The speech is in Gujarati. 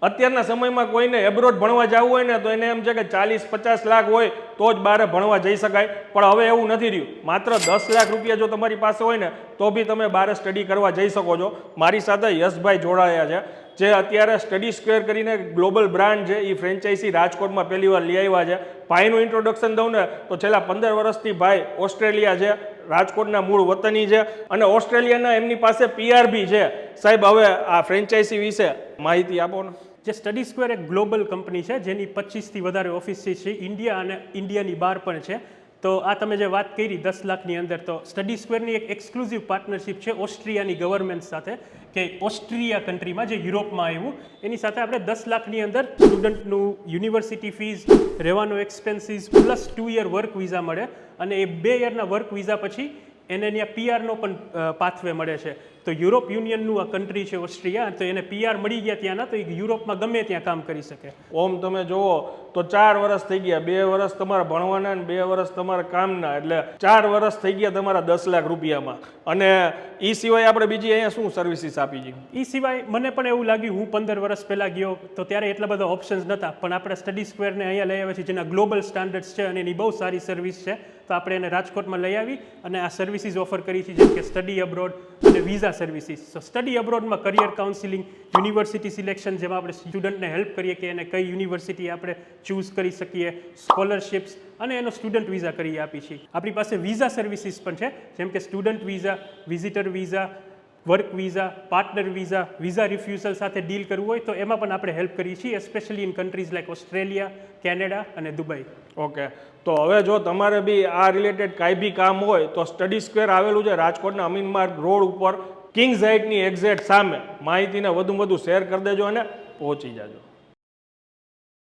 અત્યારના સમયમાં કોઈને એબ્રોડ ભણવા જવું હોય ને તો એને એમ છે કે 40-50 લાખ હોય તો જ બહાર ભણવા જઈ શકાય, પણ હવે એવું નથી રહ્યું. માત્ર 10 લાખ રૂપિયા જો તમારી પાસે હોય ને તો બી તમે બહાર સ્ટડી કરવા જઈ શકો છો. મારી સાથે યશભાઈ જોડાયા છે, જે અત્યારે સ્ટડી સ્ક્વેર કરીને ગ્લોબલ બ્રાન્ડ છે, એ ફ્રેન્ચાઇઝી રાજકોટમાં પહેલી વાર લઈ આવ્યા છે. ભાઈનું ઇન્ટ્રોડક્શન દઉં ને તો છેલ્લા 15 વર્ષથી ભાઈ ઓસ્ટ્રેલિયા છે, રાજકોટના મૂળ વતની છે અને ઓસ્ટ્રેલિયાના એમની પાસે PR બી છે. સાહેબ, હવે આ ફ્રેન્ચાઇઝી વિશે માહિતી આપો ને. જે સ્ટડી સ્ક્વેર એક ગ્લોબલ કંપની છે, જેની 25થી વધારે ઓફિસીસ છે ઇન્ડિયા અને ઇન્ડિયાની બહાર પણ છે. તો આ તમે જે વાત કરી 10 લાખની અંદર, તો સ્ટડી સ્ક્વેરની એક એક્સક્લુઝિવ પાર્ટનરશિપ છે ઓસ્ટ્રિયાની ગવર્મેન્ટ સાથે, કે ઓસ્ટ્રિયા કન્ટ્રીમાં જે યુરોપમાં આવ્યું એની સાથે આપણે 10 લાખની અંદર સ્ટુડન્ટનું યુનિવર્સિટી ફીસ, રહેવાનો expenses plus 2 year work visa મળે અને એ 2 યરના વર્ક વિઝા પછી એને ત્યાં PRનો પણ પાથવે મળે છે. તો યુરોપ યુનિયનનું આ કન્ટ્રી છે ઓસ્ટ્રિયા, તો એને PR મળી ગયા ત્યાંના, તો એ યુરોપમાં ગમે ત્યાં કામ કરી શકે. ઓમ તમે જુઓ તો 4 વર્ષ થઈ ગયા, 2 વર્ષ તમારા ભણવાના ને 2 વર્ષ તમારા કામના, એટલે 4 વર્ષ થઈ ગયા તમારા 10 લાખ રૂપિયામાં. અને એ સિવાય આપણે બીજી અહીંયા શું સર્વિસીસ આપી છે? એ સિવાય મને પણ એવું લાગ્યું, હું 15 વર્ષ પહેલાં ગયો તો ત્યારે એટલા બધા ઓપ્શન્સ નહોતા, પણ આપણે સ્ટડી સ્ક્વેરને અહીંયા લઈ આવ્યા છીએ, જેના ગ્લોબલ સ્ટાન્ડર્ડ્સ છે અને એની બહુ સારી સર્વિસ છે. તો આપણે એને રાજકોટમાં લઈ આવી અને આ સર્વિસીસ ઓફર કરી છે, જેમ કે સ્ટડી અબ્રોડ અને વિઝા સર્વિસીસ. તો સ્ટડી અબ્રોડમાં કરિયર કાઉન્સિલિંગ, યુનિવર્સિટી સિલેક્શન, જેમાં આપણે સ્ટુડન્ટને હેલ્પ કરીએ કે એને કઈ યુનિવર્સિટી આપણે ચૂઝ કરી શકીએ, સ્કોલરશિપ્સ અને એનો સ્ટુડન્ટ વિઝા કરી આપી છીએ. આપણી પાસે વિઝા સર્વિસીસ પણ છે, જેમ કે student visa, visitor visa, work visa, partner visa, visa refusal સાથે ડીલ કરવું હોય તો એમાં પણ આપણે હેલ્પ કરીએ છીએ, especially in countries like Australia, Canada અને દુબઈ. ઓકે, તો હવે જો તમારે બી આ રિલેટેડ કાંઈ બી કામ હોય તો સ્ટડી સ્ક્વેર આવેલું છે રાજકોટના અમીન માર્ગ રોડ ઉપર, કિંગ્સ હાઇટની એક્ઝેક્ટ સામે. માહિતીને વધુ શેર કરી દેજો અને પહોંચી જાજો.